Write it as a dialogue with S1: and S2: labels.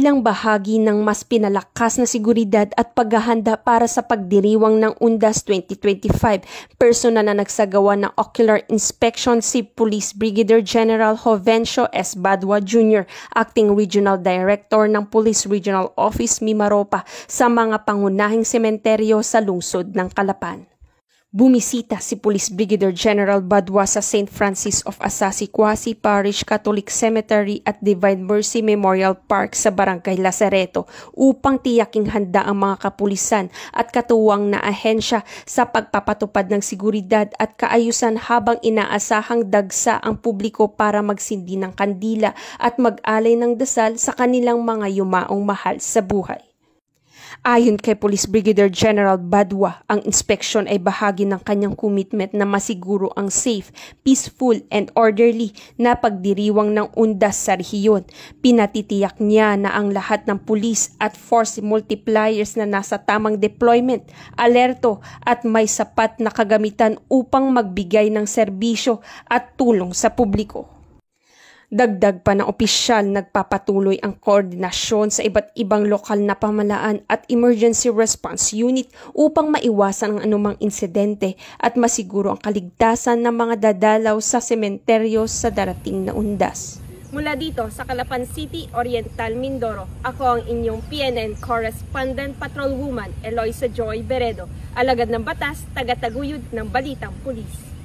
S1: bilang bahagi ng mas pinalakas na seguridad at paghahanda para sa pagdiriwang ng Undas 2025. Personal na nagsagawa ng ocular inspection si Police Brigadier General Jovencio S. Badua Jr., Acting Regional Director ng Police Regional Office Mimaropa sa mga pangunahing sementeryo sa lungsod ng Calapan. Bumisita si Police Brigadier General Badua sa St. Francis of Assisi Quasi Parish Catholic Cemetery at Divine Mercy Memorial Park sa Barangay Lazareto upang tiyaking handa ang mga kapulisan at katuwang na ahensya sa pagpapatupad ng seguridad at kaayusan habang inaasahang dagsa ang publiko para magsindi ng kandila at mag-alay ng dasal sa kanilang mga yumaong mahal sa buhay. Ayon kay Police Brigadier General Badua, ang inspeksyon ay bahagi ng kanyang commitment na masiguro ang safe, peaceful and orderly na pagdiriwang ng undas sa rehiyon. Pinatitiyak niya na ang lahat ng pulis at force multipliers na nasa tamang deployment, alerto at may sapat na kagamitan upang magbigay ng serbisyo at tulong sa publiko. Dagdag pa ng opisyal, nagpapatuloy ang koordinasyon sa iba't ibang lokal na pamahalaan at emergency response unit upang maiwasan ang anumang insidente at masiguro ang kaligtasan ng mga dadalaw sa sementeryo sa darating na undas.
S2: Mula dito sa Calapan City, Oriental, Mindoro, ako ang inyong PNN Correspondent Patrolwoman Eloisa Joy Beredo, alagad ng batas, taga-taguyod ng Balitang Pulis.